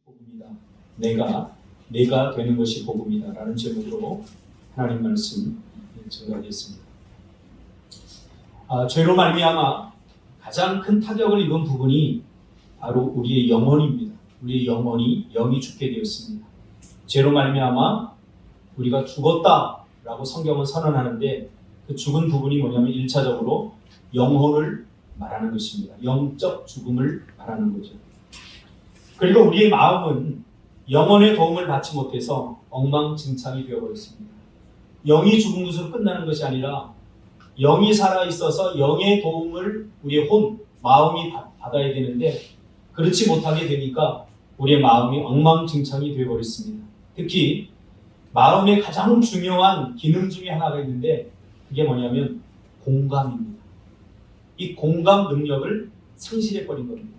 복음이다. 내가 되는 것이 복음이다. 라는 제목으로 하나님 말씀 전하겠습니다. 죄로 말미암아 가장 큰 타격을 입은 부분이 바로 우리의 영혼입니다. 우리의 영이 죽게 되었습니다. 죄로 말미암아 우리가 죽었다라고 성경은 선언하는데 그 죽은 부분이 뭐냐면 1차적으로 영혼을 말하는 것입니다. 영적 죽음을 말하는 거죠. 그리고 우리의 마음은 영혼의 도움을 받지 못해서 엉망진창이 되어버렸습니다. 영이 죽은 것으로 끝나는 것이 아니라 영이 살아있어서 영의 도움을 우리의 마음이 받아야 되는데 그렇지 못하게 되니까 우리의 마음이 엉망진창이 되어버렸습니다. 특히 마음의 가장 중요한 기능 중에 하나가 있는데 그게 뭐냐면 공감입니다. 이 공감 능력을 상실해버린 겁니다.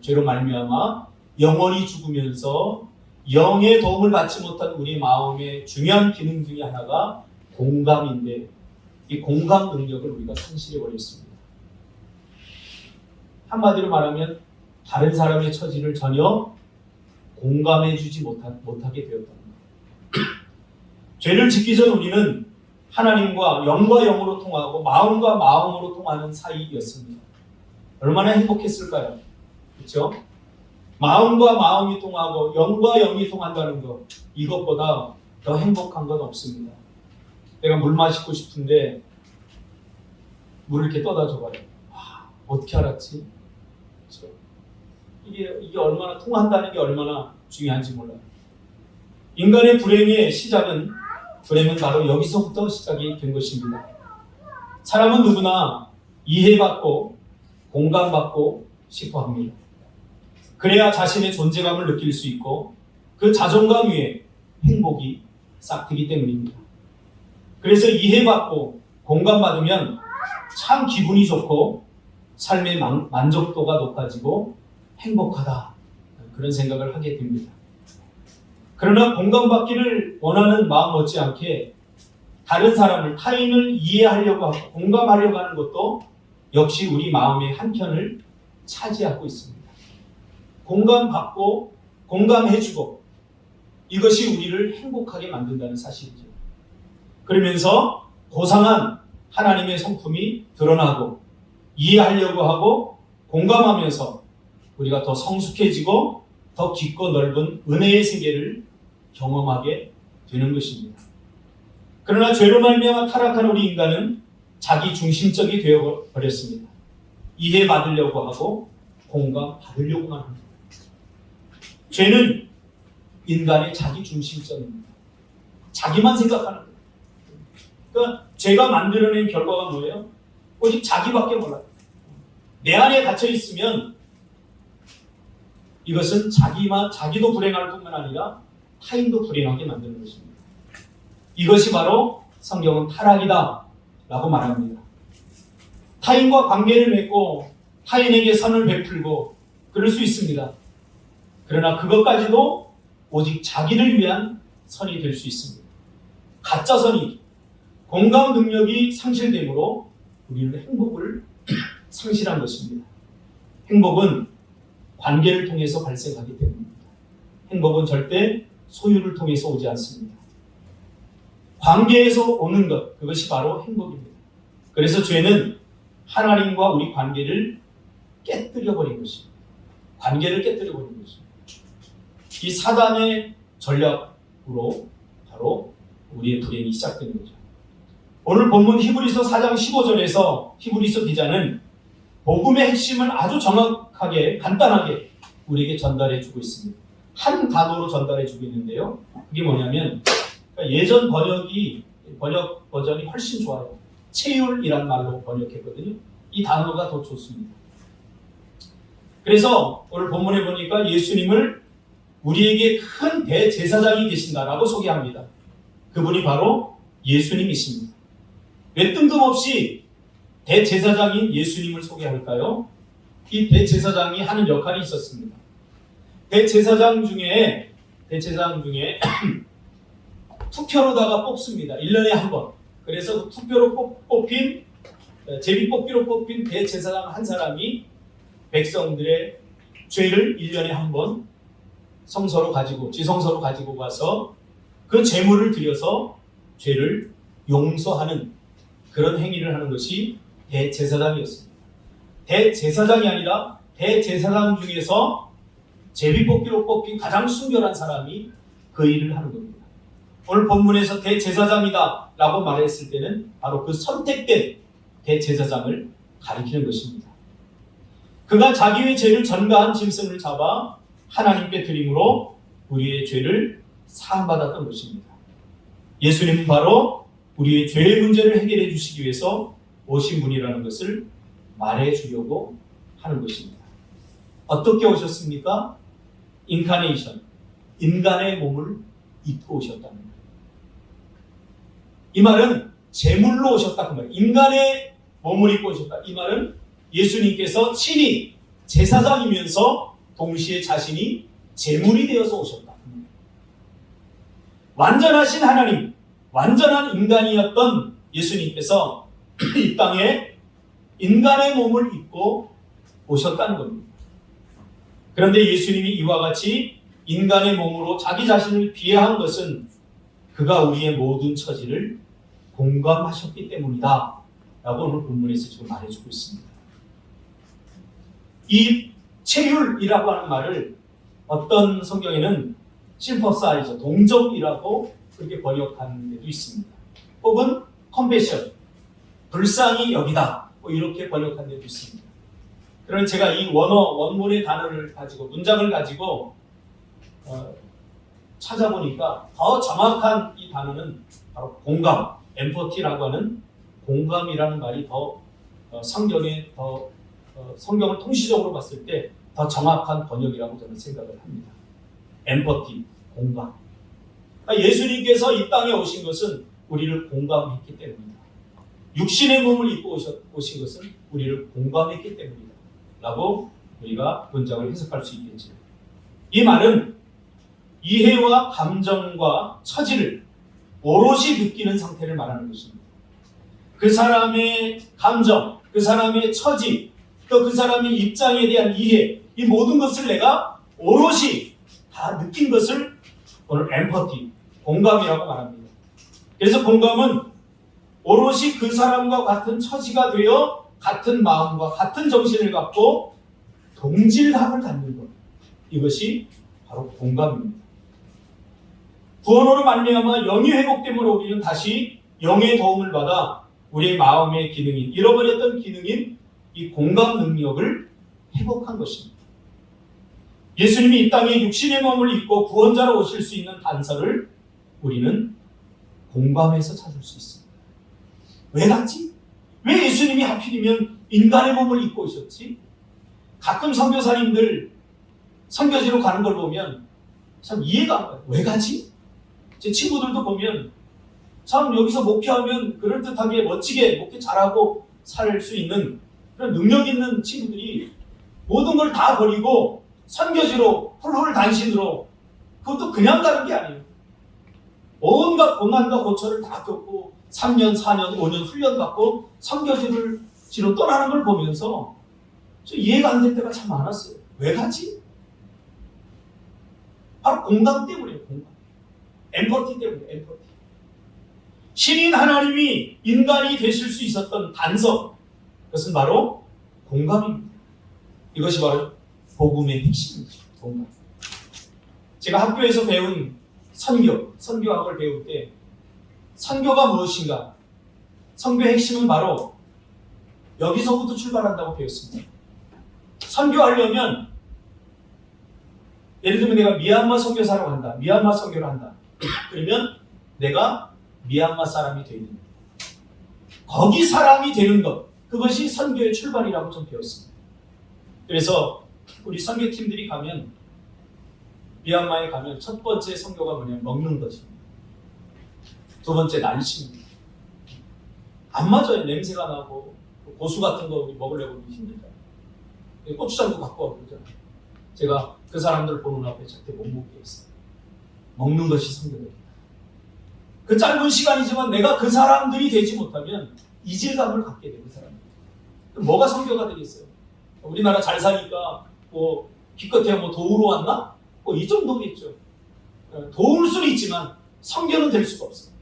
죄로 말미암아 영혼이 죽으면서 영의 도움을 받지 못한 우리 마음의 중요한 기능 중에 하나가 공감인데 이 공감 능력을 우리가 상실해버렸습니다. 한마디로 말하면 다른 사람의 처지를 전혀 공감해주지 못하게 되었다. 죄를 짓기 전 우리는 하나님과 영과 영으로 통하고 마음과 마음으로 통하는 사이였습니다. 얼마나 행복했을까요? 그렇죠? 마음과 마음이 통하고 영과 영이 통한다는 것, 이것보다 더 행복한 건 없습니다. 내가 물 마시고 싶은데 물을 이렇게 떠다 줘봐요. 어떻게 알았지? 그렇죠? 이게 얼마나 통한다는 게 얼마나 중요한지 몰라요. 인간의 불행은 바로 여기서부터 시작이 된 것입니다. 사람은 누구나 이해받고 공감받고 싶어 합니다. 그래야 자신의 존재감을 느낄 수 있고 그 자존감 위에 행복이 싹트기 때문입니다. 그래서 이해받고 공감받으면 참 기분이 좋고 삶의 만족도가 높아지고 행복하다 그런 생각을 하게 됩니다. 그러나 공감받기를 원하는 마음 못지않게 다른 사람을 타인을 이해하려고 하고 공감하려고 하는 것도 역시 우리 마음의 한켠을 차지하고 있습니다. 공감받고 공감해주고 이것이 우리를 행복하게 만든다는 사실이죠. 그러면서 고상한 하나님의 성품이 드러나고 이해하려고 하고 공감하면서 우리가 더 성숙해지고 더 깊고 넓은 은혜의 세계를 경험하게 되는 것입니다. 그러나 죄로 말미암아 타락한 우리 인간은 자기 중심적이 되어버렸습니다. 이해받으려고 하고 공감받으려고만 합니다. 죄는 인간의 자기 중심적입니다. 자기만 생각하는 거예요. 그러니까 죄가 만들어낸 결과가 뭐예요? 오직 자기밖에 몰라요. 내 안에 갇혀 있으면 이것은 자기도 불행할 뿐만 아니라 타인도 불행하게 만드는 것입니다. 이것이 바로 성경은 타락이다 라고 말합니다. 타인과 관계를 맺고 타인에게 선을 베풀고 그럴 수 있습니다. 그러나 그것까지도 오직 자기를 위한 선이 될 수 있습니다. 가짜 선이 공감 능력이 상실되므로 우리는 행복을 상실한 것입니다. 행복은 관계를 통해서 발생하기 때문입니다. 행복은 절대 소유를 통해서 오지 않습니다. 관계에서 오는 것, 그것이 바로 행복입니다. 그래서 죄는 하나님과 우리 관계를 깨뜨려버린 것입니다. 관계를 깨뜨려버린 것입니다. 이 사단의 전략으로 바로 우리의 불행이 시작된 거죠. 오늘 본문 히브리서 4장 15절에서 히브리서 기자는 복음의 핵심을 아주 정확하게 간단하게 우리에게 전달해 주고 있습니다. 한 단어로 전달해 주고 있는데요. 그게 뭐냐면 예전 번역 버전이 훨씬 좋아요. 체율이란 말로 번역했거든요. 이 단어가 더 좋습니다. 그래서 오늘 본문에 보니까 예수님을 우리에게 큰 대제사장이 계신다라고 소개합니다. 그분이 바로 예수님이십니다. 왜 뜬금없이 대제사장인 예수님을 소개할까요? 이 대제사장이 하는 역할이 있었습니다. 대제사장 중에 투표로다가 뽑습니다. 1년에 한 번. 그래서 투표로 뽑힌 제비뽑기로 뽑힌 대제사장 한 사람이 백성들의 죄를 1년에 한 번 성소로 가지고 지성소로 가지고 가서 그 제물을 드려서 죄를 용서하는 그런 행위를 하는 것이 대제사장이었습니다. 대제사장이 아니라 대제사장 중에서 제비뽑기로 뽑힌 가장 순결한 사람이 그 일을 하는 겁니다. 오늘 본문에서 대제사장이다 라고 말했을 때는 바로 그 선택된 대제사장을 가리키는 것입니다. 그가 자기의 죄를 전가한 짐승을 잡아 하나님께 드림으로 우리의 죄를 사함받았던 것입니다. 예수님은 바로 우리의 죄의 문제를 해결해 주시기 위해서 오신 분이라는 것을 말해 주려고 하는 것입니다. 어떻게 오셨습니까? 인카네이션, 인간의 몸을 입고 오셨다는 거예요. 이 말은 제물로 오셨다 그 말이에요. 인간의 몸을 입고 오셨다. 이 말은 예수님께서 친히 제사장이면서 동시에 자신이 제물이 되어서 오셨다. 완전하신 하나님, 완전한 인간이었던 예수님께서 이 땅에 인간의 몸을 입고 오셨다는 겁니다. 그런데 예수님이 이와 같이 인간의 몸으로 자기 자신을 비해한 것은 그가 우리의 모든 처지를 공감하셨기 때문이다 라고 오늘 본문에서 지금 말해주고 있습니다. 이 체휼이라고 하는 말을 어떤 성경에는 심퍼사이저, 동정이라고 그렇게 번역한 데도 있습니다. 혹은 컴패션, 불쌍히 여기다 뭐 이렇게 번역한 데도 있습니다. 그러면 제가 이 원문의 단어를 가지고 문장을 가지고 찾아보니까 더 정확한 이 단어는 바로 공감, 엠퍼티라고 하는 공감이라는 말이 더 성경에 더 성경을 통시적으로 봤을 때 더 정확한 번역이라고 저는 생각을 합니다. 엠퍼티, 공감. 그러니까 예수님께서 이 땅에 오신 것은 우리를 공감했기 때문이다. 육신의 몸을 입고 오신 것은 우리를 공감했기 때문이다. 라고 우리가 문장을 해석할 수 있겠죠. 이 말은 이해와 감정과 처지를 오롯이 느끼는 상태를 말하는 것입니다. 그 사람의 감정, 그 사람의 처지, 또 그 사람의 입장에 대한 이해, 이 모든 것을 내가 오롯이 다 느낀 것을 오늘 엠퍼티, 공감이라고 말합니다. 그래서 공감은 오롯이 그 사람과 같은 처지가 되어 같은 마음과 같은 정신을 갖고 동질감을 갖는 것. 이것이 바로 공감입니다. 구원으로 말미암아 영이 회복됨으로 우리는 다시 영의 도움을 받아 우리의 마음의 기능인, 잃어버렸던 기능인 이 공감 능력을 회복한 것입니다. 예수님이 이 땅에 육신의 몸을 입고 구원자로 오실 수 있는 단서를 우리는 공감에서 찾을 수 있습니다. 왜 갔지? 왜 예수님이 하필이면 인간의 몸을 입고 오셨지? 가끔 선교사님들 선교지로 가는 걸 보면 참 이해가 안 가요. 왜 가지? 제 친구들도 보면 참 여기서 목회하면 그럴듯하게 멋지게 목회 잘하고 살 수 있는 그런 능력 있는 친구들이 모든 걸 다 버리고 선교지로 훌훌 단신으로, 그것도 그냥 가는 게 아니에요. 온갖 고난과 고초를 다 겪고 3년, 4년, 5년 훈련받고 선교지로 떠나는 걸 보면서 저 이해가 안 될 때가 참 많았어요. 왜 가지? 바로 공감 때문이에요. 공감. 엠퍼티 때문이에요. 엠퍼티. 신인 하나님이 인간이 되실 수 있었던 단서, 그것은 바로 공감입니다. 이것이 바로 복음의 핵심이죠. 공감. 제가 학교에서 배운 선교학을 배울 때 선교가 무엇인가? 선교의 핵심은 바로 여기서부터 출발한다고 배웠습니다. 선교하려면 예를 들면 내가 미얀마 선교사로 간다. 미얀마 선교를 한다. 그러면 내가 미얀마 사람이 되는 것. 거기 사람이 되는 것. 그것이 선교의 출발이라고 좀 배웠습니다. 그래서 우리 선교팀들이 가면 미얀마에 가면 첫 번째 선교가 뭐냐면 먹는 것입니다. 두 번째 날씨입니다. 안 맞아요. 냄새가 나고 고수 같은 거 먹으려고 힘들잖아요. 고추장도 갖고 와고 그러잖아요. 제가 그 사람들 보는 앞에 절대 못 먹게 했어요. 먹는 것이 선교입니다. 그 짧은 시간이지만 내가 그 사람들이 되지 못하면 이질감을 갖게 돼요. 그 사람들. 그럼 뭐가 선교가 되겠어요? 우리나라 잘 사니까 뭐 기껏해야 뭐 도우러 왔나? 뭐 이 정도겠죠. 도울 수는 있지만 선교는 될 수가 없어요.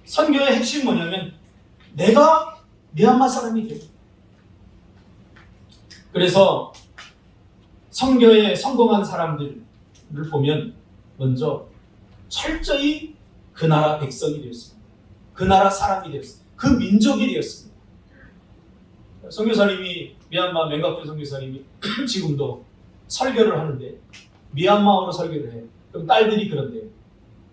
선교의 핵심이 뭐냐면 내가 미얀마 사람이 돼요. 그래서 선교에 성공한 사람들을 보면 먼저 철저히 그 나라 백성이 되었습니다. 그 나라 사람이 되었습니다. 그 민족이 되었습니다. 선교사님이 미얀마 맹각교 선교사님이 지금도 설교를 하는데 미얀마어로 설교를 해요. 그럼 딸들이 그런데요.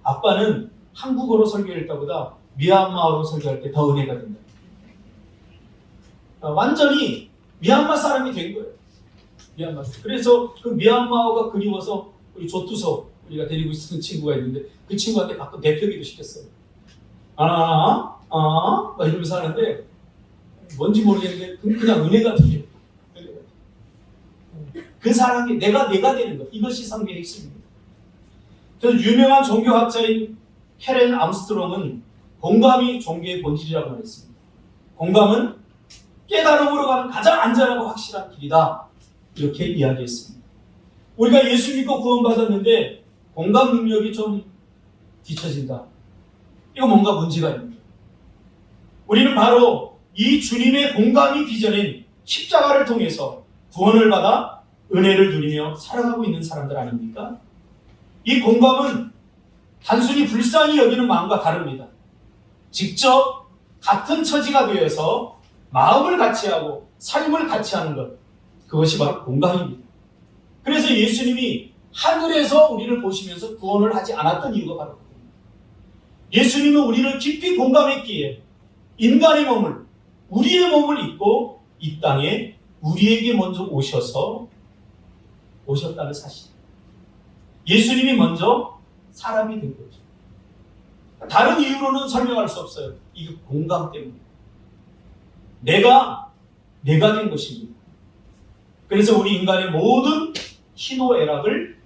아빠는 한국어로 설교할 때보다 미얀마어로 설교할 때 더 은혜가 된다. 완전히 미얀마 사람이 된 거예요. 미얀마. 그래서 그 미얀마어가 그리워서 우리 조투서 우리가 데리고 있는 친구가 있는데 그 친구한테 가끔 대표기도 시켰어요. 막 이러면서 하는데 뭔지 모르겠는데 그냥 은혜가 돼요. 그 사람이 내가 되는 것. 이것이 선교의 핵심입니다. 그래서 유명한 종교학자인 캐렌 암스트롱은 공감이 종교의 본질이라고 말했습니다. 공감은 깨달음으로 가는 가장 안전하고 확실한 길이다. 이렇게 이야기했습니다. 우리가 예수 믿고 구원받았는데 공감 능력이 좀 뒤처진다. 이거 뭔가 문제가 있는 거예요. 우리는 바로 이 주님의 공감이 빚어낸 십자가를 통해서 구원을 받아 은혜를 누리며 살아가고 있는 사람들 아닙니까? 이 공감은 단순히 불쌍히 여기는 마음과 다릅니다. 직접 같은 처지가 되어서 마음을 같이 하고 삶을 같이 하는 것, 그것이 바로 공감입니다. 그래서 예수님이 하늘에서 우리를 보시면서 구원을 하지 않았던 이유가 바로 그겁니다. 예수님은 우리를 깊이 공감했기에 인간의 몸을, 우리의 몸을 입고 이 땅에 우리에게 먼저 오셨다는 사실. 예수님이 먼저 사람이 된 거죠. 다른 이유로는 설명할 수 없어요. 이게 공감 때문에. 내가 된 것입니다. 그래서 우리 인간의 모든 희노애락을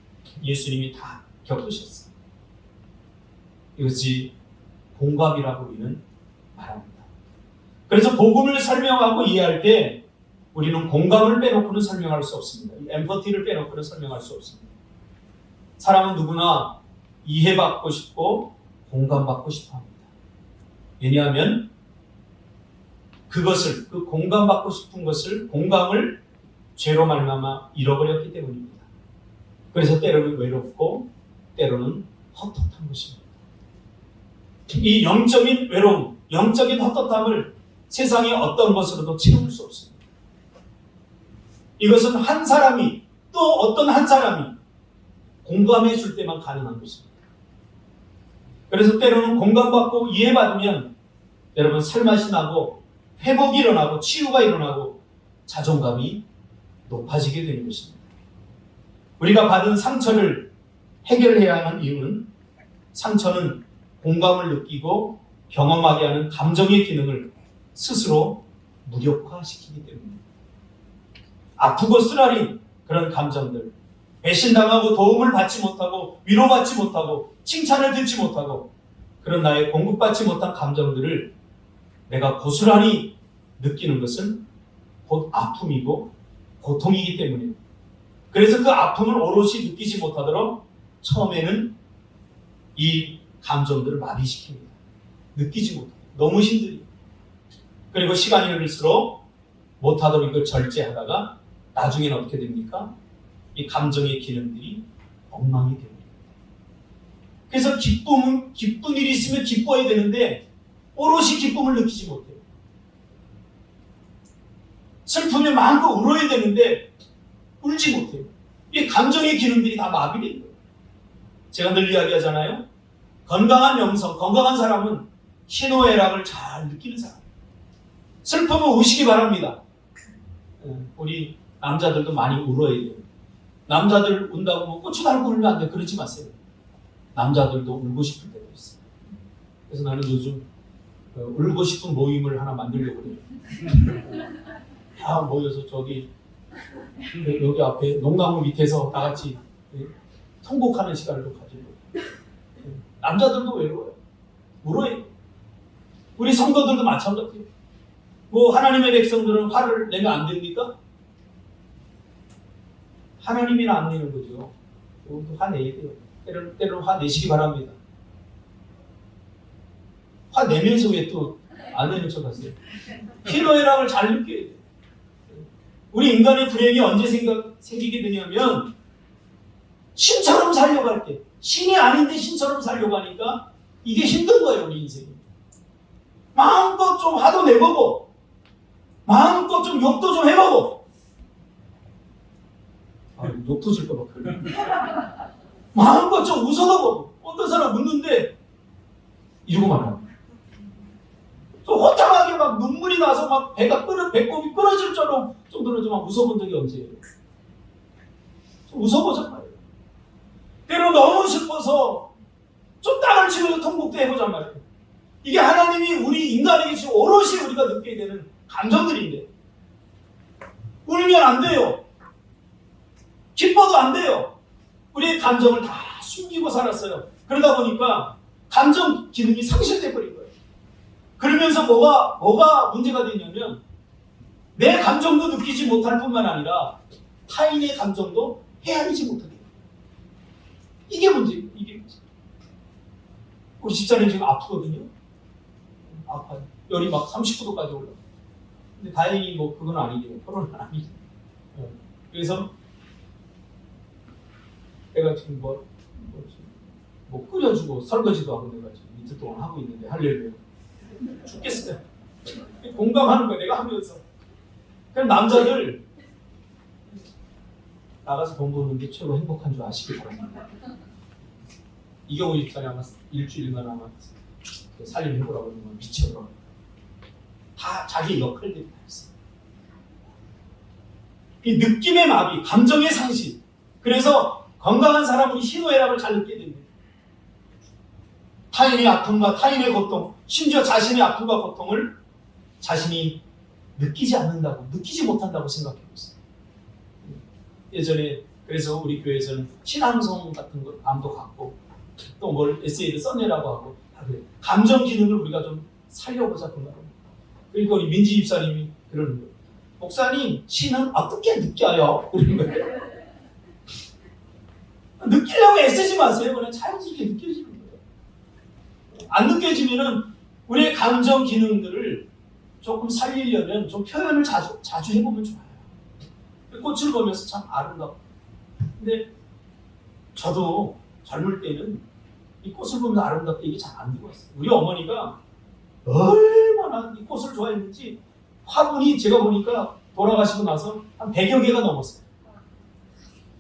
예수님이 다 겪으셨어요. 이것이 공감이라고 우리는 말합니다. 그래서 복음을 설명하고 이해할 때 우리는 공감을 빼놓고는 설명할 수 없습니다. 엠퍼티를 빼놓고는 설명할 수 없습니다. 사람은 누구나 이해받고 싶고 공감받고 싶어 합니다. 왜냐하면 그 공감받고 싶은 것을, 공감을 죄로 말미암아 잃어버렸기 때문입니다. 그래서 때로는 외롭고 때로는 헛헛한 것입니다. 이 영적인 외로움, 영적인 헛헛함을 세상의 어떤 것으로도 채울 수 없습니다. 이것은 한 사람이 또 어떤 한 사람이 공감해 줄 때만 가능한 것입니다. 그래서 때로는 공감받고 이해받으면 여러분 살맛이 나고 회복이 일어나고 치유가 일어나고 자존감이 높아지게 되는 것입니다. 우리가 받은 상처를 해결해야 하는 이유는 상처는 공감을 느끼고 경험하게 하는 감정의 기능을 스스로 무력화시키기 때문입니다. 아프고 쓰라린 그런 감정들, 배신당하고 도움을 받지 못하고 위로받지 못하고 칭찬을 듣지 못하고 그런 나의 공급받지 못한 감정들을 내가 고스란히 느끼는 것은 곧 아픔이고 고통이기 때문입니다. 그래서 그 아픔을 오롯이 느끼지 못하도록 처음에는 이 감정들을 마비시킵니다. 느끼지 못해요. 너무 힘들어요. 그리고 시간이 흐를수록 못하도록 이걸 절제하다가 나중에는 어떻게 됩니까? 이 감정의 기능들이 엉망이 됩니다. 그래서 기쁜 일이 있으면 기뻐야 되는데 오롯이 기쁨을 느끼지 못해요. 슬픔이 마음껏 울어야 되는데 울지 못해요. 이 감정의 기능들이 다 마비된 거예요. 제가 늘 이야기하잖아요. 건강한 영성, 건강한 사람은 희노애락을 잘 느끼는 사람이에요. 슬픔은 우시기 바랍니다. 우리 남자들도 많이 울어야 돼요. 남자들 운다고 뭐 고추 달고 울면 안 돼. 그러지 마세요. 남자들도 울고 싶을 때도 있어요. 그래서 나는 요즘 울고 싶은 모임을 하나 만들려고 해요. 다 모여서 여기 앞에 농나무 밑에서 다 같이 통곡하는 시간을 가지려고. 남자들도 외로워요. 울어요. 우리 성도들도 마찬가지예요. 뭐 하나님의 백성들은 화를 내면 안 됩니까? 하나님이나 안 내는 거죠. 또 화내야 돼요. 때로는 화내시기 바랍니다. 화내면서 왜 또 안 내는 척 하세요? 희노애락을 잘 느껴야 돼요. 우리 인간의 불행이 언제 생기게 되냐면 신처럼 살려고 할 때, 신이 아닌데 신처럼 살려고 하니까 이게 힘든 거예요, 우리 인생이. 마음껏 좀 화도 내보고 마음껏 좀 욕도 좀 해보고 욕 터질까 봐 그래. 마음껏 좀 웃어도 보고 어떤 사람 웃는데 이러고 말하는 거예요. 좀 호탕하게 막 눈물이 나서 막 배꼽이 끊어질 정도로 좀 웃어본 적이 언제예요? 좀 웃어보자 말이에요. 때로 너무 슬퍼서 좀 땅을 치면서 통곡도 해보자 말이에요. 이게 하나님이 우리 인간에게 지금 오롯이 우리가 느끼게 되는 감정들인데 울면 안 돼요. 기뻐도 안 돼요. 우리의 감정을 다 숨기고 살았어요. 그러다 보니까 감정 기능이 상실돼 버린 거예요. 그러면서 뭐가 문제가 되냐면 내 감정도 느끼지 못할 뿐만 아니라 타인의 감정도 헤아리지 못하게 돼요. 이게 문제예요. 이게 문제. 우리 집사님 지금 아프거든요. 아파요. 열이 막 39도까지 올라. 근데 다행히 뭐 그건 아니에요. 코로나는 아니죠. 그래서 내가 지금 뭐 끓여주고 설거지도 하고 내가 지금 이틀 동안 하고 있는데 할렐루야. 죽겠어요. 공감하는 거야 내가 하면서. 그럼 남자들 나가서 돈 버는 게 최고 행복한 줄 아시기 바랍니다. 이경호 집사님 아마 일주일만 아마 살림 해보라고 하는 건 미쳐버려. 다 자기 역할들이 다 있어요. 이 느낌의 마비, 감정의 상실. 그래서 건강한 사람은 희노애락을 잘 느끼게 됩니다. 타인의 아픔과 타인의 고통, 심지어 자신의 아픔과 고통을 자신이 느끼지 않는다고, 느끼지 못한다고 생각하고 있어요. 예전에 그래서 우리 교회에서는 신앙송 같은 거 암도 갖고 또 뭘 에세이를 써내라고 하고 감정 기능을 우리가 좀 살려보자 그 말입니다. 그러니까 우리 민지 집사님이 그러는 거예요. 목사님, 신은 어떻게 느껴요? 그러는 거예요. 느끼려고 애쓰지 마세요. 그냥 자연스럽게 느껴지는 거예요. 안 느껴지면은 우리의 감정 기능들을 조금 살리려면 좀 표현을 자주 해보면 좋아요. 꽃을 보면서 참 아름다워. 근데 저도 젊을 때는 이 꽃을 보면서 아름답다 이게 잘 안 들어왔어요. 우리 어머니가 얼마나 이 꽃을 좋아했는지 화분이 제가 보니까 돌아가시고 나서 한 100여 개가 넘었어요.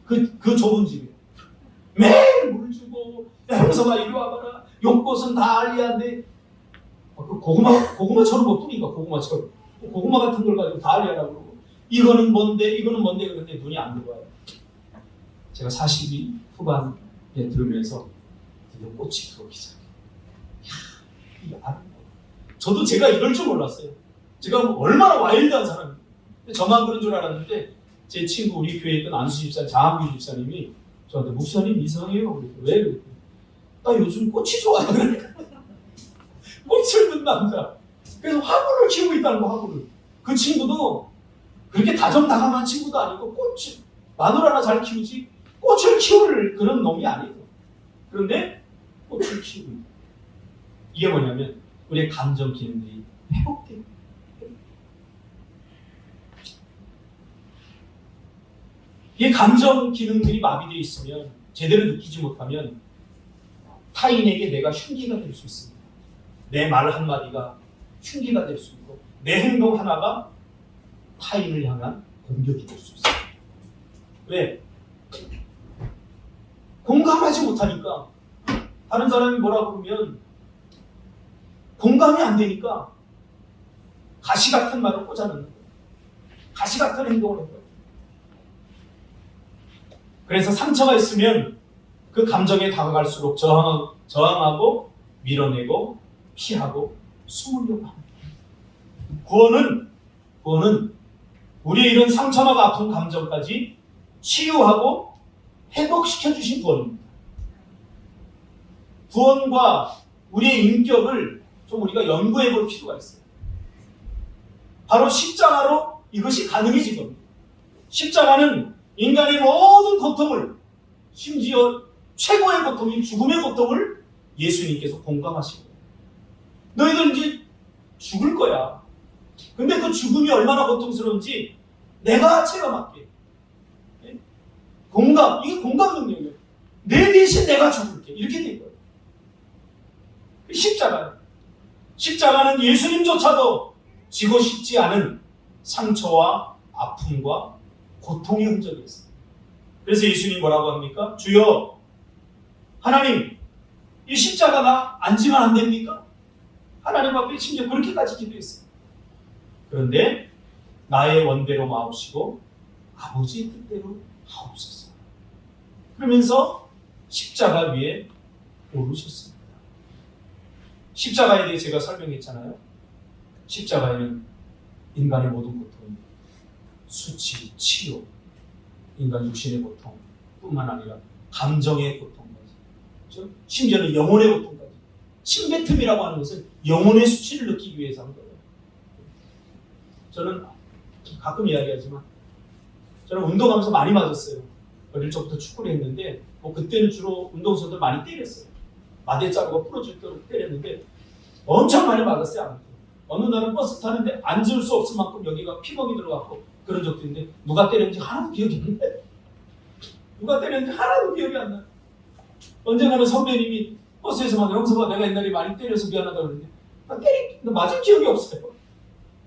그 좁은 집에. 매일 물 주고 형서가 이리 와봐라. 용꽃은 다 알리야인데 고구마처럼 못 뿌니까 고구마처럼. 고구마 같은 걸 가지고 다 알리야라고 그러고 이거는 뭔데 그런데 눈이 안 들어와요. 제가 40이 후반에 들으면서 드디어 꽃이 들어오기 시작해요. 이야, 이게 아름다워. 저도 제가 이럴 줄 몰랐어요. 제가 얼마나 와일드한 사람이에요. 저만 그런 줄 알았는데 제 친구 우리 교회에 있던 안수 집사, 장학규 집사님이 저한테 목사님 이상해요. 왜? 나 요즘 꽃이 좋아요. 꽃을 든 남자. 그래서 화분을 키우고 있다는 거, 화분을. 그 친구도 그렇게 다정다감한 친구도 아니고 마늘 하나 잘 키우지 꽃을 키울 그런 놈이 아니에요. 그런데 꽃을 키우고 있다. 이게 뭐냐면 우리의 감정 기능들이 회복돼요. 이 감정 기능들이 마비되어 있으면 제대로 느끼지 못하면 타인에게 내가 흉기가 될 수 있습니다. 내 말 한마디가 흉기가 될 수 있고 내 행동 하나가 타인을 향한 공격이 될 수 있어요. 왜? 공감하지 못하니까 다른 사람이 뭐라고 그러면 공감이 안 되니까 가시 같은 말을 꽂아넣는 거예요. 가시 같은 행동을 해요. 그래서 상처가 있으면 그 감정에 다가갈수록 저항하고 밀어내고 피하고 숨으려고 합니다. 구원은 우리의 이런 상처나 아픈 감정까지 치유하고 회복시켜 주신 구원입니다. 구원과 우리의 인격을 좀 우리가 연구해 볼 필요가 있어요. 바로 십자가로 이것이 가능해진 겁니다. 십자가는 인간의 모든 고통을 심지어 최고의 고통인 죽음의 고통을 예수님께서 공감하시고 너희들 이제 죽을 거야. 근데 그 죽음이 얼마나 고통스러운지 내가 체험할게. 공감, 이게 공감 능력이에요. 내 대신 내가 죽을게. 이렇게 된 거예요. 십자가는 예수님조차도 지고 싶지 않은 상처와 아픔과 고통의 흔적이었어요. 그래서 예수님 뭐라고 합니까? 주여, 하나님, 이 십자가가 안 지면 안 됩니까? 하나님 앞에 심지어 그렇게까지 기도했어요. 그런데 나의 원대로 마옵시고 아버지의 뜻대로 하옵소서. 그러면서 십자가 위에 오르셨습니다. 십자가에 대해 제가 설명했잖아요. 십자가에는 인간의 모든 고통, 수치, 치료, 인간 육신의 고통 뿐만 아니라 감정의 고통까지, 심지어는 영혼의 고통까지. 침뱉음이라고 하는 것은 영혼의 수치를 느끼기 위해서 하는 거예요. 저는 가끔 이야기하지만 저는 운동하면서 많이 맞았어요. 어릴 적부터 축구를 했는데 그때는 주로 운동선수들 많이 때렸어요. 마대자루가 부러질 때로 때렸는데 엄청 많이 맞았어요. 어느 날은 버스 타는데 앉을 수 없을 만큼 여기가 피멍이 들어갔고 그런 적도 있는데 누가 때렸는지 하나도 기억이 안 나요. 누가 때렸는지 하나도 기억이 안 나요. 언젠가는 선배님이 버스에서 막 영서가 내가 옛날에 많이 때려서 미안하다고 그러는데 맞은 기억이 없어요.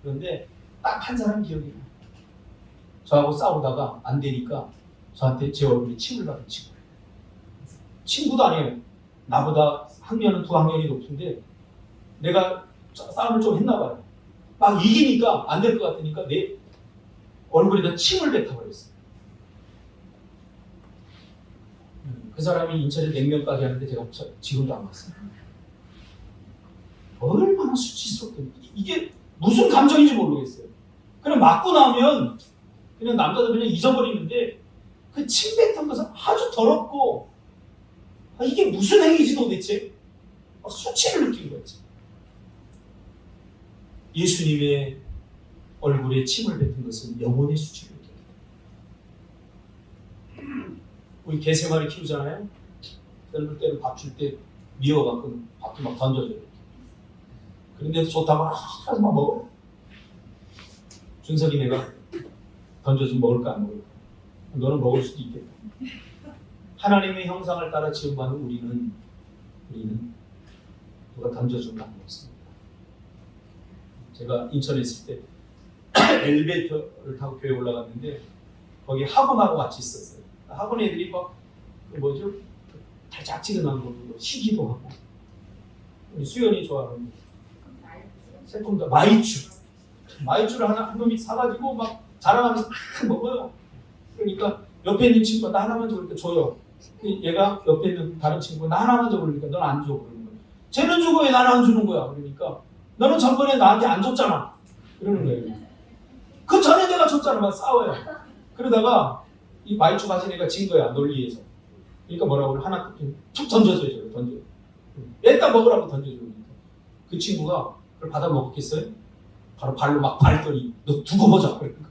그런데 딱 한 사람 기억이 나요. 저하고 싸우다가 안 되니까 저한테 제 얼굴에 침을 받은 친구예요. 친구도 아니에요. 나보다 학년은 2학년이 높은데 내가 싸움을 좀 했나 봐요. 막 이기니까 안 될 것 같으니까 내 얼굴에다 침을 뱉어버렸어요. 그 사람이 인천에 냉면까지 하는데 제가 지금도 안 갔어요. 얼마나 수치스럽게 이게 무슨 감정인지 모르겠어요. 그냥 맞고 나면 그냥 남자들 그냥 잊어버리는데 그 침 뱉은 것은 아주 더럽고 이게 무슨 행위지 도대체? 수치를 느낀 거지. 예수님의 얼굴에 침을 뱉은 것은 영혼의 수치를 느낍니다. 우리 개 3마리 키우잖아요. 젊을 때는 밥 줄 때 미워갖고 밥도 막 던져줘요. 그런데도 좋다고 하서 막 먹어. 준석이 내가 던져주면 먹을까 안 먹을까? 너는 먹을 수도 있겠다. 하나님의 형상을 따라 지음받은 우리는 누가 던져주면 안 먹습니다. 제가 인천에 있을 때 엘리베이터를 타고 교회 올라갔는데 거기 학원하고 같이 있었어요. 학원 애들이 막 달짝지근한 걸로 시기도 하고 우리 수연이 좋아하는 새콤다 마이추를 한 놈이 사가지고 막 자랑하면서 막 먹어요. 그러니까 옆에 있는 친구가 나 하나만 줘 그러니까 줘요. 얘가 옆에 있는 다른 친구가 나 하나만 줘 그러니까 넌 안 줘 그러는 거예요. 쟤는 주고 왜 나는 안 주는 거야? 그러니까 너는 전번에 나한테 안 줬잖아. 그러는 거예요. 그 전에 내가 줬잖아. 막 싸워요. 그러다가 이 마이추 가진 애가 진 거야. 논리에서. 그러니까 뭐라고 하나 툭 던져줘요. 던져. 뺐다 먹으라고 던져줘요. 그 친구가 그걸 받아 먹겠어요? 바로 발로 막 밟더니 너 두고 보자. 그러니까.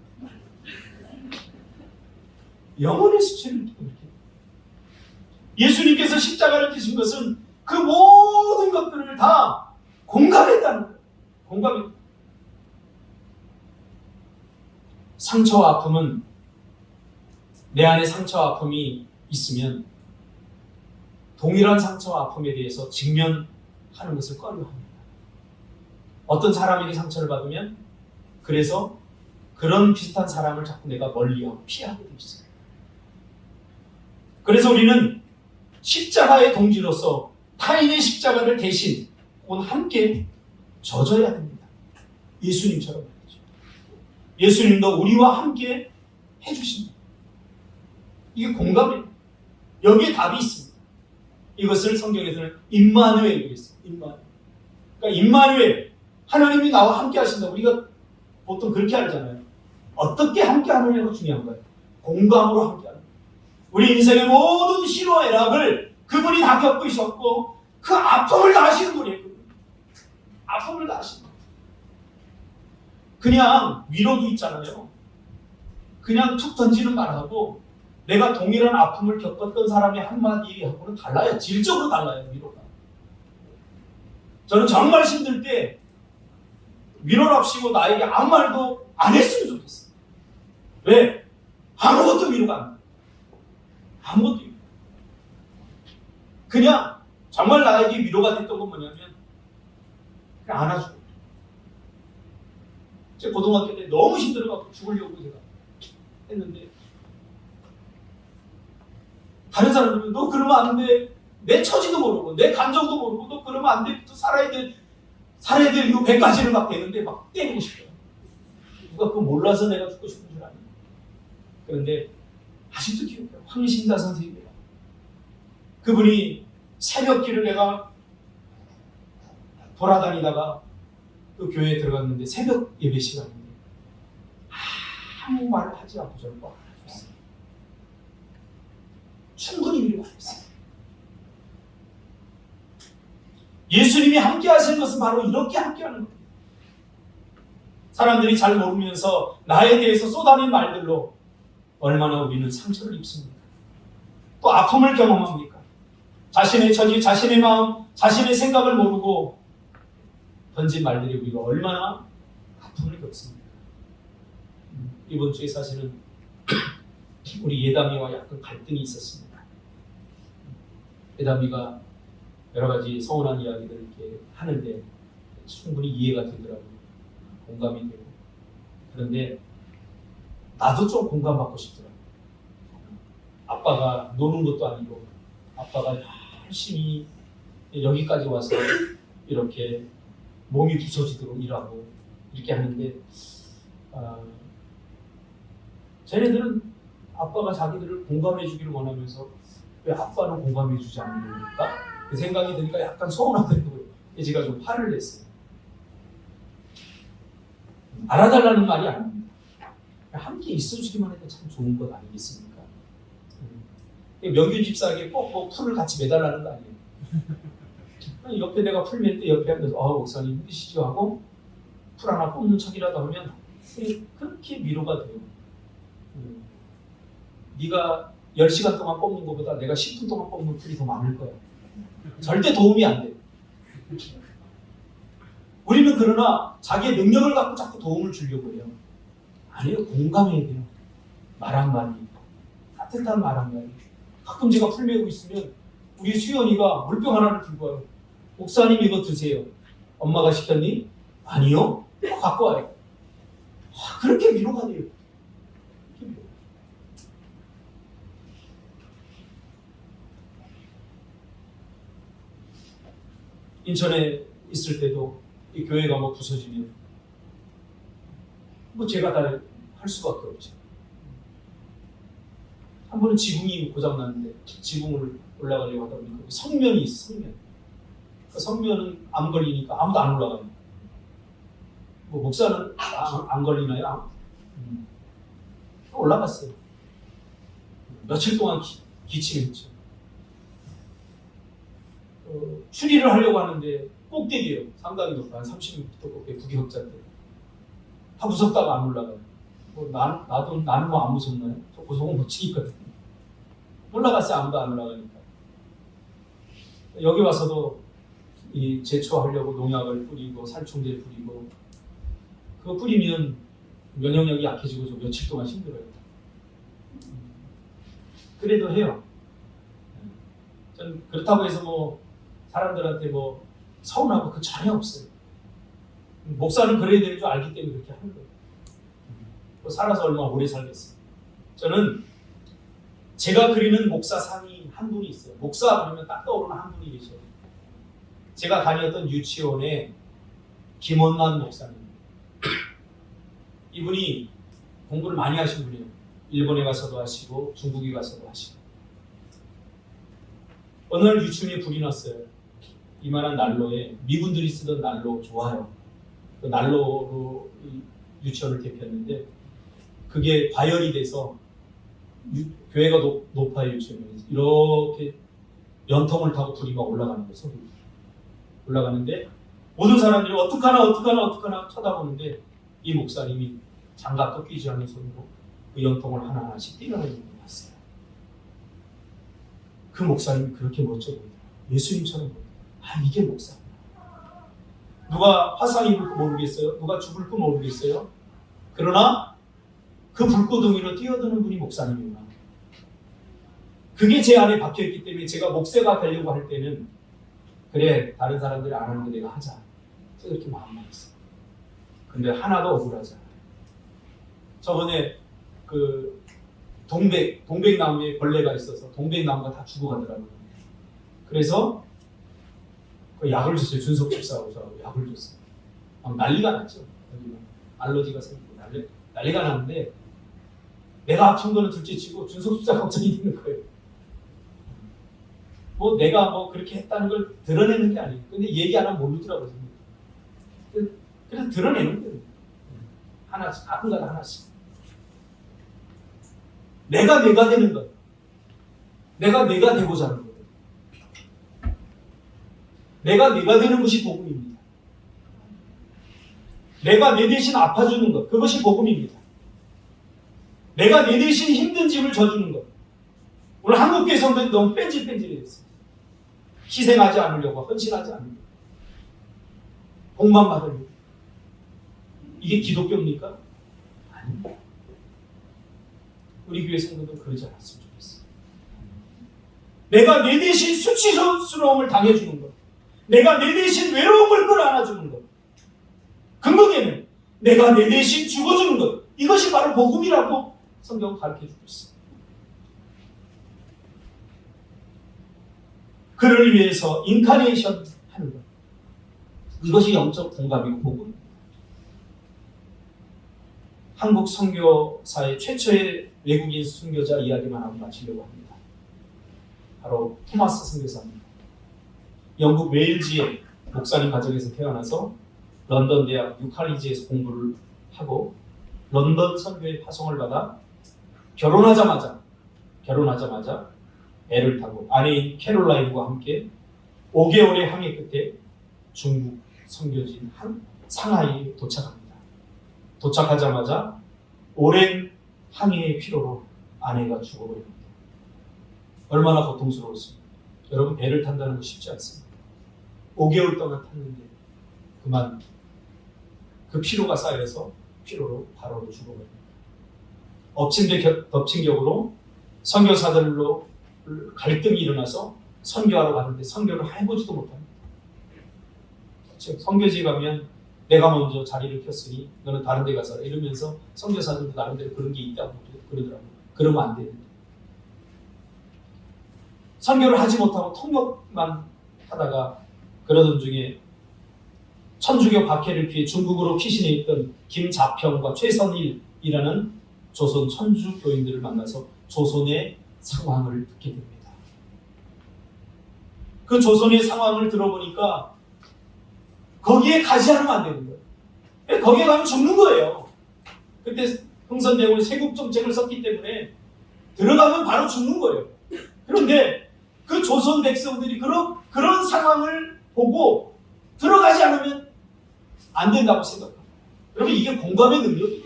영혼의 수치를 느끼고 이렇게. 예수님께서 십자가를 지신 것은 그 모든 것들을 다 공감했다는 거예요. 공감했다. 상처와 아픔은 내 안에 상처와 아픔이 있으면 동일한 상처와 아픔에 대해서 직면하는 것을 꺼려합니다. 어떤 사람에게 상처를 받으면 그래서 그런 비슷한 사람을 자꾸 내가 멀리하고 피하게 되어 있어요. 그래서 우리는 십자가의 동지로서 타인의 십자가를 대신 혹은 함께 져줘야 됩니다. 예수님처럼 말이죠. 예수님도 우리와 함께 해주십니다. 이게 공감이에요. 여기에 답이 있습니다. 이것을 성경에서는 임마누엘이라고 했어요. 임마누엘. 그러니까 임마누엘, 하나님이 나와 함께 하신다. 우리가 보통 그렇게 알잖아요. 어떻게 함께 하느냐가 중요한 거예요. 공감으로 함께 하는 거예요. 우리 인생의 모든 시로와 애락을 그분이 다 겪으셨고 그 아픔을 다 하시는 분이에요. 아픔을 다 하시는 거예요. 그냥 위로도 있잖아요. 그냥 툭 던지는 말하고 내가 동일한 아픔을 겪었던 사람의 한마디하고는 달라요. 질적으로 달라요. 위로가. 저는 정말 힘들 때 위로랍시고 나에게 아무 말도 안 했으면 좋겠어요. 왜? 아무것도 위로가 안 돼. 아무것도 위로. 그냥 정말 나에게 위로가 됐던 건 뭐냐면 그냥 안아주고. 제가 고등학교 때 너무 힘들어가지고 죽으려고 제가 했는데 다른 사람들은 너 그러면 안 돼. 내 처지도 모르고 내 감정도 모르고 너 그러면 안 돼. 또 살아야 될 이유 100가지를 막 되는데 막 때리고 싶어요. 누가 그거 몰라서 내가 죽고 싶은 줄 아니. 그런데 아직도 기억해요. 황신자 선생님이에요. 그분이 새벽길을 내가 돌아다니다가 그 교회에 들어갔는데 새벽 예배 시간인데 아무 말을 하지 않고 저를 꽉 안아줬어요. 충분히 위로가 됐어요. 예수님이 함께 하시는 것은 바로 이렇게 함께 하는 거예요. 사람들이 잘 모르면서 나에 대해서 쏟아낸 말들로 얼마나 우리는 상처를 입습니까? 또 아픔을 경험합니까? 자신의 처지, 자신의 마음, 자신의 생각을 모르고 던진 말들이 우리가 얼마나 아픔을 겪습니까? 이번 주에 사실은 우리 예담이와 약간 갈등이 있었습니다. 예담이가 여러 가지 서운한 이야기들을 이렇게 하는데 충분히 이해가 되더라고요. 공감이 되고. 그런데 나도 좀 공감받고 싶더라고요. 아빠가 노는 것도 아니고 아빠가 열심히 여기까지 와서 이렇게 몸이 부서지도록 일하고 이렇게 하는데 쟤네들은 아빠가 자기들을 공감해 주기를 원하면서 왜 아빠는 공감해 주지 않는 겁니까? 그 생각이 드니까 약간 서운하더라고요. 제가 좀 화를 냈어요. 알아달라는 말이 아닙니다. 함께 있어주기만 해도 참 좋은 것 아니겠습니까? 명균 집사에게 꼭 뭐 풀을 같이 매달라는 거 아니에요. 옆에 내가 풀 맬 때 옆에 앉아서 목사님 힘드시죠 하고 풀 하나 뽑는 척이라도 하면 그렇게 위로가 돼요. 네가 10시간 동안 뽑는 것보다 내가 10분 동안 뽑는 풀이 더 많을 거야. 절대 도움이 안 돼. 우리는 그러나 자기의 능력을 갖고 자꾸 도움을 주려고 해요. 아니에요. 공감해야 돼요. 말 한마디. 따뜻한 말 한마디. 가끔 제가 풀 메고 있으면 우리 수연이가 물병 하나를 들고 와요. 목사님 이거 드세요. 엄마가 시켰니? 아니요. 갖고 와요. 그렇게 위로가 돼요. 인천에 있을 때도 이 교회가 뭐 부서지면 뭐 제가 다 할 수밖에 없죠. 한 번은 지붕이 고장났는데 지붕을 올라가려고 하다 보니까 성면이 있어. 성면. 그 성면은 안 걸리니까 아무도 안 올라가요. 뭐 목사는 안 걸리나요? 올라갔어요. 며칠 동안 기침했죠. 추리를 하려고 하는데 꼭대기예요. 상당히 높아. 한 30m 꼭대기 구기역자인데 다 무섭다가 안 올라가요. 뭐 나는 뭐 안 무섭나요? 저 고소공 못 치니거든요. 올라갔어요. 아무도 안 올라가니까. 여기 와서도 이 제초하려고 농약을 뿌리고 살충제 뿌리고 그거 뿌리면 면역력이 약해지고 좀 며칠 동안 힘들어요. 그래도 해요. 저는 그렇다고 해서 뭐 사람들한테 뭐 서운하고 그 전혀 없어요. 목사는 그래야 되는 줄 알기 때문에 그렇게 하는 거예요. 살아서 얼마나 오래 살겠어요. 저는 제가 그리는 목사상이 한 분이 있어요. 목사 그러면 딱 떠오르는 한 분이 계셔요. 제가 다녔던 유치원에 김원난 목사님. 이분이 공부를 많이 하신 분이에요. 일본에 가서도 하시고 중국에 가서도 하시고. 어느 날 유치원에 불이 났어요. 이만한 난로에 미군들이 쓰던 난로 좋아요. 그 난로로 유치원을 대피했는데 그게 과열이 돼서 교회가 높아요. 유치원이 이렇게 연통을 타고 불이 막 올라가는 거예요. 소리 올라가는데 모든 사람들이 어떡하나 쳐다보는데 이 목사님이 장갑도 끼지 않는 손으로 그 연통을 하나하나씩 띄어내는 걸 봤어요. 그 목사님이 그렇게 멋져 보이더라. 예수님처럼 보이더라. 아, 이게 목사. 누가 화상 입을까 모르겠어요. 누가 죽을까 모르겠어요. 그러나 그 불구덩이로 뛰어드는 분이 목사님이구나. 그게 제 안에 박혀있기 때문에 제가 목사가 되려고 할 때는 그래, 다른 사람들이 안 하는 거 내가 하자. 제가 이렇게 마음만 했어요. 근데 하나도 억울하지 않아요. 저번에 그 동백나무에 벌레가 있어서 동백나무가 다 죽어가더라고요. 그래서 그 약을 줬어요. 준석 집사하고 저하고 약을 줬어요. 막 난리가 났죠. 여기는 알러지가 생기고 난리가 났는데 내가 아픈 거는 둘째치고 준석 집사 걱정이 되는 거예요. 뭐 내가 뭐 그렇게 했다는 걸 드러내는 게 아니에요. 근데 얘기 안 하면 모르더라고요. 그래서 드러내는 거예요. 하나씩, 가끔가다 하나씩. 내가 되는 것. 내가 되고자 하는 것. 내가 되는 것이 복음입니다. 내가 내 대신 아파주는 것. 그것이 복음입니다. 내가 내 대신 힘든 짐을 져주는 것. 오늘 한국교회 성도들이 너무 뺀질뺀질해졌어요. 희생하지 않으려고, 헌신하지 않으려고. 복만 받으려고. 이게 기독교입니까? 아닙니다. 우리 교회 성도들 그러지 않았으면 좋겠어요. 내가 내 대신 수치스러움을 당해주는 것. 내가 내 대신 외로움을 끌어안아주는 것. 근거에는 내가 내 대신 죽어주는 것. 이것이 바로 복음이라고 성경은 가르쳐주고 있습니다. 그를 위해서 인카네이션 하는 것. 이것이 영적 공감이고 복음입니다. 한국 선교사의 최초의 외국인 선교자 이야기만 하고 마치려고 합니다. 바로 토마스 선교사입니다. 영국 웨일즈의 목사님 가정에서 태어나서 런던 대학 뉴칼리지에서 공부를 하고 런던 선교의 파송을 받아 결혼하자마자 배를 타고 아내인 캐롤라인과 함께 5개월의 항해 끝에 중국 선교지인 상하이에 도착합니다. 도착하자마자 오랜 항해의 피로로 아내가 죽어버립니다. 얼마나 고통스러웠습니까? 여러분, 배를 탄다는 거 쉽지 않습니다. 5개월 동안 탔는데 그만 그 피로가 쌓여서 피로로 바로 죽어버립니다. 엎친 데 덮친 격으로 선교사들로 갈등이 일어나서 선교하러 가는데 선교를 해보지도 못합니다. 즉 선교지에 가면 내가 먼저 자리를 폈으니 너는 다른 데 가서 이러면서 선교사들도 나름대로 그런 게 있다고 그러더라고요. 그러면 안 되는데 선교를 하지 못하고 통역만 하다가 그러던 중에 천주교 박해를 피해 중국으로 피신해 있던 김자평과 최선일이라는 조선 천주 교인들을 만나서 조선의 상황을 듣게 됩니다. 그 조선의 상황을 들어보니까 거기에 가지 않으면 안 되는 거예요. 거기에 가면 죽는 거예요. 그때 흥선대원이 세국 정책을 썼기 때문에 들어가면 바로 죽는 거예요. 그런데 그 조선 백성들이 그런 상황을 보고 들어가지 않으면 안 된다고 생각합니다. 여러분, 이게 공감의 능력이에요.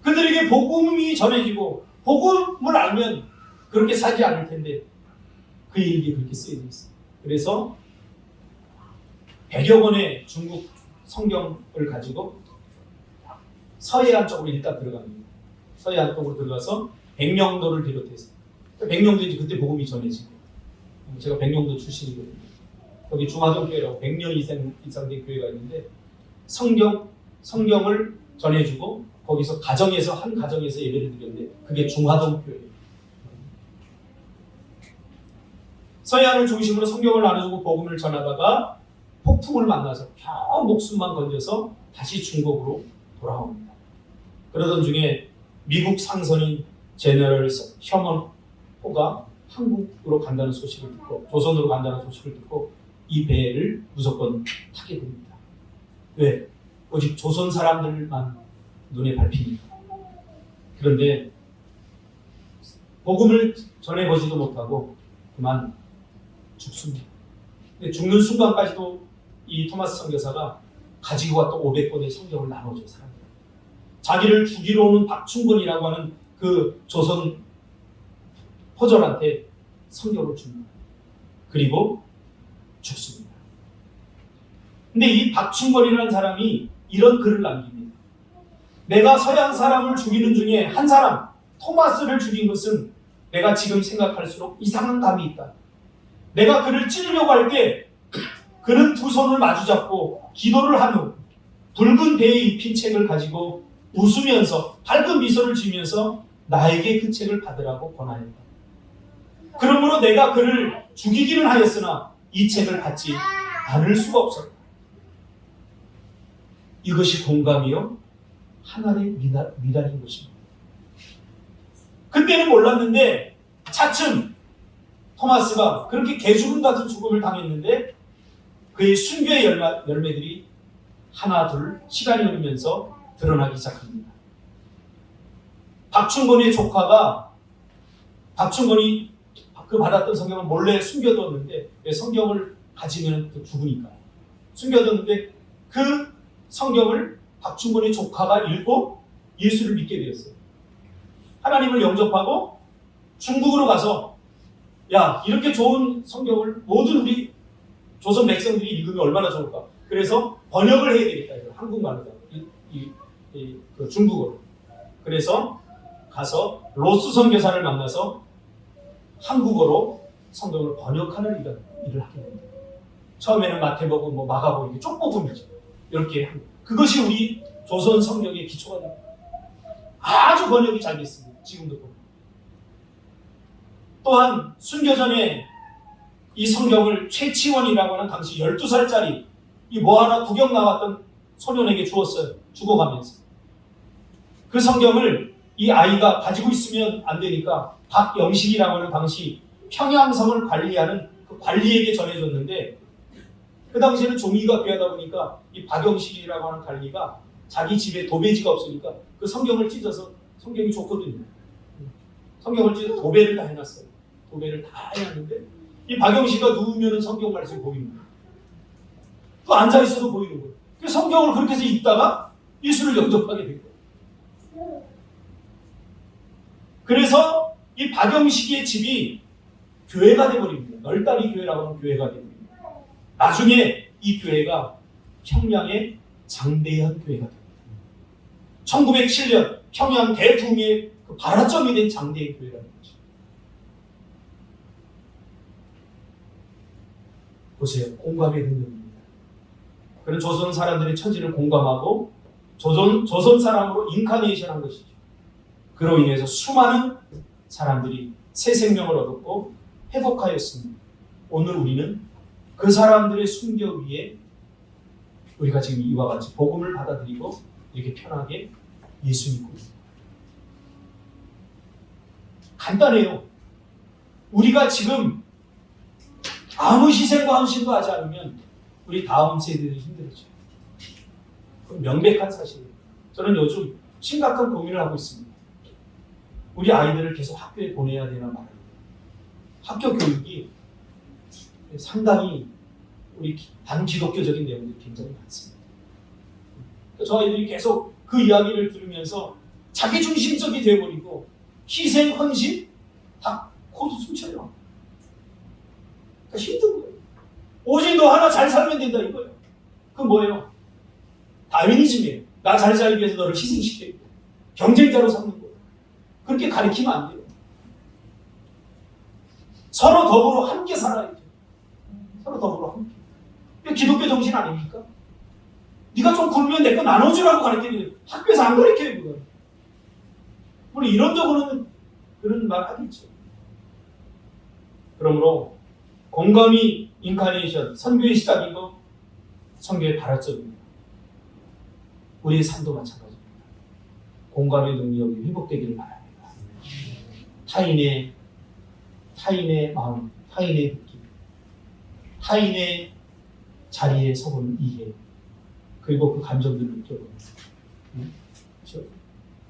그들에게 복음이 전해지고 복음을 알면 그렇게 살지 않을 텐데 그 얘기에 그렇게 쓰여져 있어요. 그래서 100여 권의 중국 성경을 가지고 서해안 쪽으로 일단 들어갑니다. 서해안 쪽으로 들어가서 백령도를 비롯해서 백령도에 그때 복음이 전해지고 제가 백령도 출신이거든요. 거기 중화동교회라고 100년 이상 된 교회가 있는데 성경을 전해주고 거기서 한 가정에서 예배를 드렸는데 그게 중화동교회예요. 서해안을 중심으로 성경을 나눠주고 복음을 전하다가 폭풍을 만나서 겨우 목숨만 건져서 다시 중국으로 돌아옵니다. 그러던 중에 미국 상선인 제너럴 셔먼 호가 한국으로 간다는 소식을 듣고 조선으로 간다는 소식을 듣고 이 배를 무조건 타게 됩니다. 왜? 오직 조선 사람들만 눈에 밟히니까. 그런데 복음을 전해보지도 못하고 그만 죽습니다. 근데 죽는 순간까지도 이 토마스 선교사가 가지고 왔던 500권의 성경을 나눠줘요. 사람들. 자기를 죽이러 오는 박충권이라고 하는 그 조선 포졸한테 성경을 줍니다. 그리고 죽습니다. 근데 이 박충건이라는 사람이 이런 글을 남깁니다. 내가 서양 사람을 죽이는 중에 한 사람, 토마스를 죽인 것은 내가 지금 생각할수록 이상한 감이 있다. 내가 그를 찌르려고 할 때 그는 두 손을 마주잡고 기도를 한 후 붉은 배에 입힌 책을 가지고 웃으면서 밝은 미소를 지으면서 나에게 그 책을 받으라고 권하였다. 그러므로 내가 그를 죽이기는 하였으나 이 책을 받지 않을 수가 없었다. 이것이 공감이요 하나님의 미달인 것입니다. 그때는 몰랐는데 차츰 토마스가 그렇게 개죽음 같은 죽음을 당했는데 그의 순교의 열매들이 하나 둘 시간이 흐르면서 드러나기 시작합니다. 박충건의 조카가 박충건이 그 받았던 성경을 몰래 숨겨뒀는데 성경을 가지면 죽으니까 숨겨뒀는데 그 성경을 박충건의 조카가 읽고 예수를 믿게 되었어요. 하나님을 영접하고 중국으로 가서 야 이렇게 좋은 성경을 모든 우리 조선 백성들이 읽으면 얼마나 좋을까. 그래서 번역을 해야 되겠다. 한국말로 그 중국어로. 그래서 가서 로스 선교사를 만나서 한국어로 성경을 번역하는 일을 하게 됩니다. 처음에는 마태복음, 마가복음 이렇게 쪽복음이죠. 이렇게 그것이 우리 조선 성경의 기초가 됩니다. 아주 번역이 잘 됐습니다. 지금도 보면. 또한 순교 전에 이 성경을 최치원이라고 하는 당시 12살짜리 이 하나 구경 나왔던 소년에게 주었어요. 죽어가면서. 그 성경을 이 아이가 가지고 있으면 안 되니까 박영식이라고 하는 당시 평양성을 관리하는 그 관리에게 전해줬는데 그 당시에는 종이가 귀하다 보니까 이 박영식이라고 하는 관리가 자기 집에 도배지가 없으니까 그 성경을 찢어서 성경이 좋거든요. 성경을 찢어서 도배를 다 해놨어요. 도배를 다 해놨는데 이 박영식이가 누우면 성경 말씀이 보이는 거예요. 또 앉아있어도 보이는 거예요. 그 성경을 그렇게 해서 읽다가 예수를 영접하게 된 거예요. 그래서 이 박영식의 집이 교회가 되어버립니다. 널다리 교회라고 하는 교회가 되어버립니다. 나중에 이 교회가 평양의 장대현 교회가 됩니다. 1907년 평양 대풍의 그 발화점이 된 장대현 교회라는 거죠. 보세요. 공감의 능력입니다. 그런 조선 사람들의 처지를 공감하고 조선 사람으로 인카네이션한 것이죠. 그로 인해서 수많은 사람들이 새 생명을 얻었고 회복하였습니다. 오늘 우리는 그 사람들의 순교 위에 우리가 지금 이와 같이 복음을 받아들이고 이렇게 편하게 예수 믿고 있습니다. 간단해요. 우리가 지금 아무 희생과 헌신도 하지 않으면 우리 다음 세대들이 힘들어져요. 그건 명백한 사실이에요. 저는 요즘 심각한 고민을 하고 있습니다. 우리 아이들을 계속 학교에 보내야 되나 말아야 되나. 학교 교육이 상당히 우리 반기독교적인 내용들이 굉장히 많습니다. 저 아이들이 계속 그 이야기를 들으면서 자기중심적이 되어버리고 희생, 헌신 다 코드 숨쳐요. 그러니까 힘든 거예요. 오직 너 하나 잘 살면 된다 이거예요. 그건 뭐예요? 다윈이즘이에요. 나 잘 살기 위해서 너를 희생시켜야 돼. 경쟁자로 삼는 거예요. 그렇게 가르치면 안 돼요. 서로 더불어 함께 살아야죠. 서로 더불어 함께. 이게 기독교 정신 아닙니까? 네가 좀 굶으면 내 거 나눠주라고 가르치는 학교에서 안 가르쳐요. 그거. 물론 이론적으로는 그런 말 하겠죠. 그러므로 공감이 인카네이션, 선교의 시작이고 선교의 발화점입니다. 우리의 삶도 마찬가지입니다. 공감의 능력이 회복되기를 바랍니다. 타인의 마음, 타인의 느낌, 타인의 자리에 서보는 이해, 그리고 그 감정들을 느껴보는 그렇죠?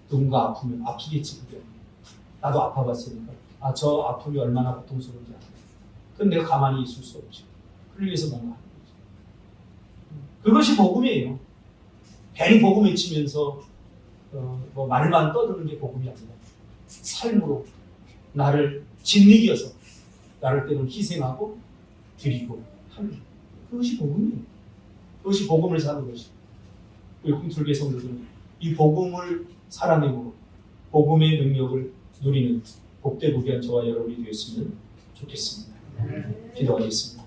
누군가 아프면 아프겠지. 그죠? 나도 아파봤으니까 저 아픔이 얼마나 고통스러운지 알아. 그건 내가 가만히 있을 수 없지. 그를 위해서 뭔가 하는 거지. 그것이 복음이에요. 괜히 복음 외치면서 말만 떠드는 게 복음이 아니라 삶으로 나를 짓이겨서 나를 때로는 희생하고 드리고 하는 그것이 복음이에요. 그것이 복음을 사는 것이에요. 우리 꿈틀교회 성도들은 이 복음을 살아내고 복음의 능력을 누리는 복되고 귀한 저와 여러분이 되었으면 좋겠습니다. 기도하겠습니다.